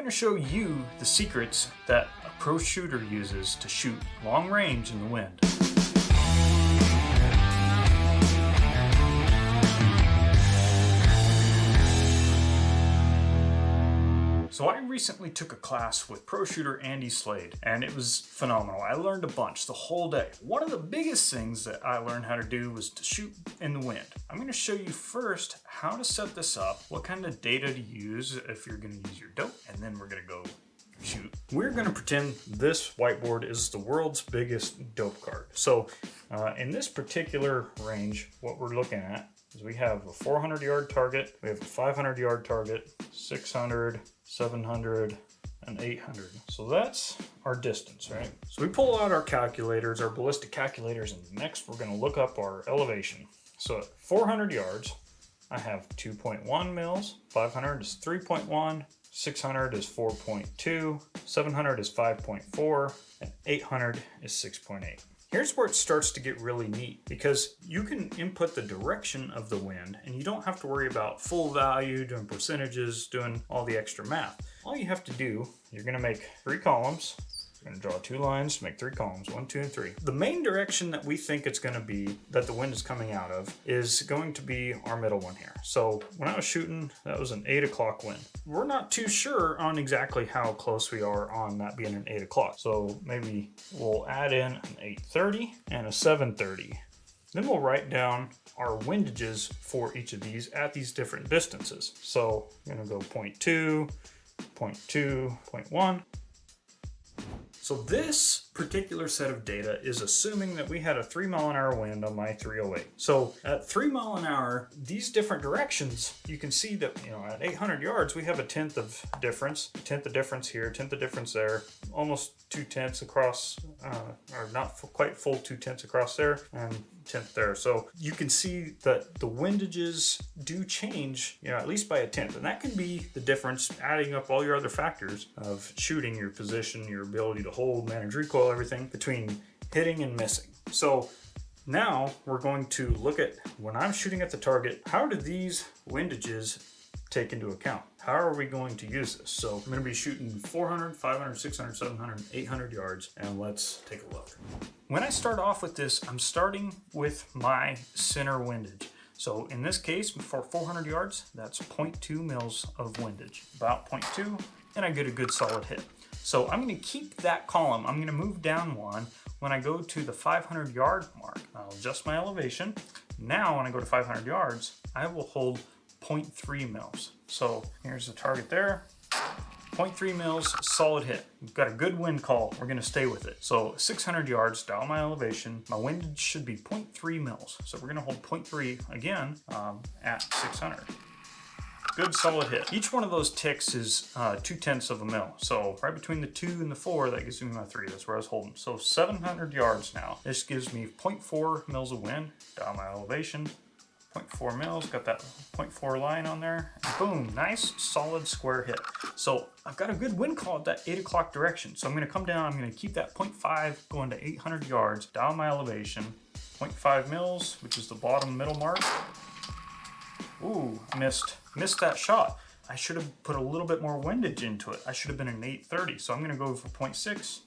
going to show you the secrets that a pro shooter uses to shoot long range in the wind. So I recently took a class with pro shooter Andy Slade, and it was phenomenal. I learned a bunch the whole day. One of the biggest things that I learned how to do was to shoot in the wind. I'm going to show you first how to set this up, what kind of data to use if you're going to use your dope, and then we're going to go shoot. We're going to pretend this whiteboard is the world's biggest dope card. So in this particular range, what we're looking at is we have a 400 yard target, we have a 500 yard target, 600, 700, and 800. So that's our distance, right? So we pull out our calculators, our ballistic calculators, and next we're going to look up our elevation. So at 400 yards, I have 2.1 mils, 500 is 3.1, 600 is 4.2, 700 is 5.4, and 800 is 6.8. Here's where it starts to get really neat, because you can input the direction of the wind and you don't have to worry about full value, doing percentages, doing all the extra math. All you have to do, you're going to make 3 columns. You're going to draw 2 lines to make 3 columns, 1, 2, and 3. The main direction that we think it's going to be, that the wind is coming out of, is going to be our middle one here. So when I was shooting, that was an 8 o'clock wind. We're not too sure on exactly how close we are on that being an 8 o'clock. So maybe we'll add in an 8:30 and a 7:30. Then we'll write down our windages for each of these at these different distances. So I'm going to go 0.2, 0.2, 0.1. So this particular set of data is assuming that we had a 3 mile an hour wind on my 308. So at 3 mile an hour, these different directions, you can see that, at 800 yards, we have a tenth of difference, tenth of difference here, tenth of difference there, almost 2/10 across, or not quite full 2/10 across there, and tenth there. So you can see that the windages do change, at least by a tenth, and that can be the difference, adding up all your other factors of shooting, your position, your ability to hold, manage recoil, everything between hitting and missing. So now we're going to look at, when I'm shooting at the target, how do these windages take into account? How are we going to use this? So I'm going to be shooting 400, 500, 600, 700, 800 yards, and let's take a look. When I start off with this, I'm starting with my center windage. So in this case, for 400 yards, that's 0.2 mils of windage, about 0.2, and I get a good solid hit. So I'm going to keep that column. I'm going to move down one. When I go to the 500 yard mark, I'll adjust my elevation. Now when I go to 500 yards, I will hold 0.3 mils. So here's the target there. 0.3 mils, solid hit. We've got a good wind call. We're going to stay with it. So 600 yards, dial my elevation. My windage should be 0.3 mils. So we're going to hold 0.3 again at 600. Good solid hit. Each one of those ticks is 2/10 of a mil. So right between the 2 and the 4, that gives me my 3. That's where I was holding. So 700 yards now. This gives me 0.4 mils of wind. Dial my elevation. 0.4 mils. Got that 0.4 line on there. And boom, nice solid square hit. So I've got a good wind call at that 8 o'clock direction. So I'm going to come down. I'm going to keep that 0.5 going to 800 yards. Dial my elevation. 0.5 mils, which is the bottom middle mark. Ooh, missed that shot. I should have put a little bit more windage into it. I should have been an 830. So I'm going to go for 0.6.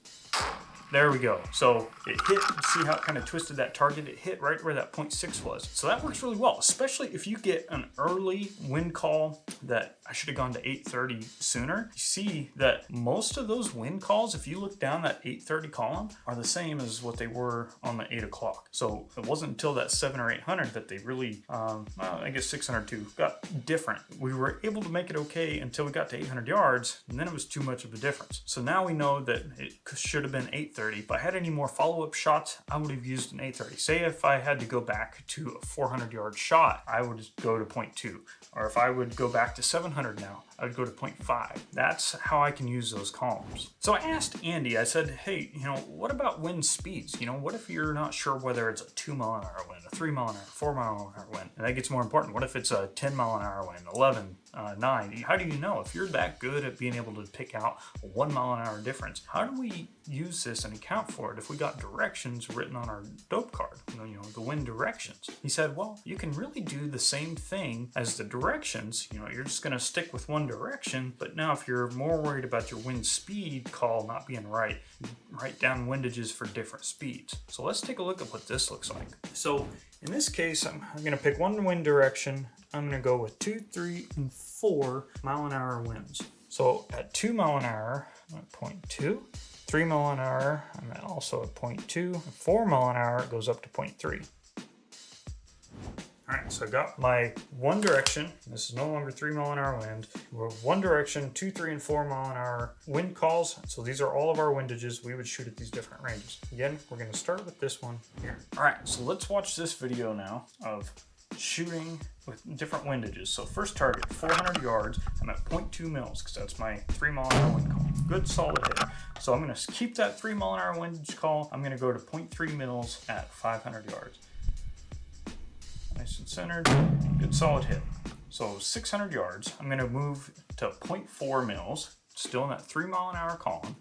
There we go. So it hit, see how it kind of twisted that target? It hit right where that 0.6 was. So that works really well, especially if you get an early wind call that I should have gone to 830 sooner. You see that most of those wind calls, if you look down that 830 column, are the same as what they were on the 8 o'clock. So it wasn't until that 7 or 800 that they really, I guess 600 too, got different. We were able to make it okay until we got to 800 yards, and then it was too much of a difference. So now we know that it should have been 830. If I had any more follow-up shots, I would have used an 830. Say if I had to go back to a 400 yard shot, I would go to 0.2. Or if I would go back to 700 now, I would go to 0.5. That's how I can use those columns. So I asked Andy, I said, hey, what about wind speeds? What if you're not sure whether it's a 2 mile an hour wind, a 3 mile an hour, 4 mile an hour wind? And that gets more important. What if it's a 10 mile an hour wind, 11, 9. How do you know? If you're that good at being able to pick out a 1 mile an hour difference, how do we use this and account for it if we got directions written on our dope card? The wind directions. He said, well, you can really do the same thing as the directions. You're just going to stick with one direction, but now if you're more worried about your wind speed call not being right, write down windages for different speeds. So let's take a look at what this looks like. So in this case, I'm going to pick one wind direction. I'm going to go with 2, 3, and 4 mile an hour winds. So at 2 mile an hour, I'm at 0.2. 3 mile an hour, I'm also at 0.2. 4 mile an hour, it goes up to 0.3. All right, so I got my one direction. This is no longer 3 mile an hour wind. We're one direction, 2, 3, and 4 mile an hour wind calls. So these are all of our windages. We would shoot at these different ranges. Again, we're gonna start with this one here. All right, so let's watch this video now of shooting with different windages. So first target, 400 yards. I'm at 0.2 mils because that's my 3 mile an hour wind call. Good solid hit. So I'm gonna keep that 3 mile an hour windage call. I'm gonna go to 0.3 mils at 500 yards. Nice and centered, good solid hit. So 600 yards, I'm gonna move to 0.4 mils, still in that 3 mile an hour column.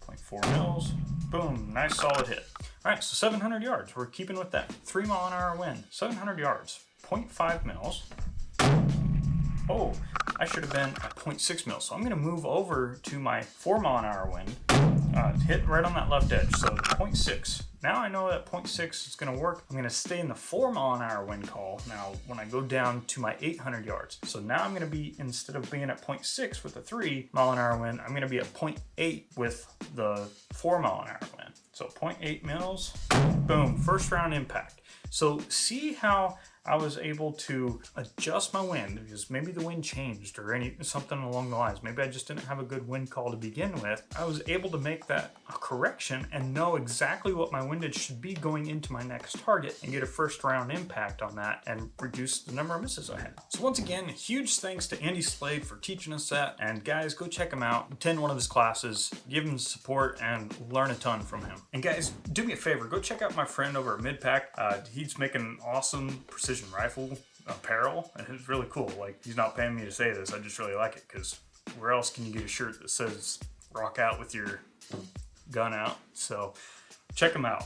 0.4 mils, boom, nice solid hit. All right, so 700 yards, we're keeping with that. 3 mile an hour wind, 700 yards, 0.5 mils. Oh, I should have been at 0.6 mils. So I'm gonna move over to my 4 mile an hour wind, hit right on that left edge, so 0.6. Now I know that 0.6 is gonna work. I'm gonna stay in the 4 mile an hour wind call now when I go down to my 800 yards. So now I'm gonna be, instead of being at 0.6 with the 3 mile an hour wind, I'm gonna be at 0.8 with the 4 mile an hour wind. So 0.8 mils, boom, first round impact. So see how I was able to adjust my wind because maybe the wind changed or something along the lines. Maybe I just didn't have a good wind call to begin with. I was able to make that a correction and know exactly what my windage should be going into my next target and get a first round impact on that and reduce the number of misses I had. So once again, huge thanks to Andy Slade for teaching us that. And guys, go check him out, attend one of his classes, give him support and learn a ton from him. And guys, do me a favor, go check out my friend over at Midpack. He's making awesome precision rifle apparel and it's really cool. Like, he's not paying me to say this, I just really like it because where else can you get a shirt that says rock out with your gun out? So check him out.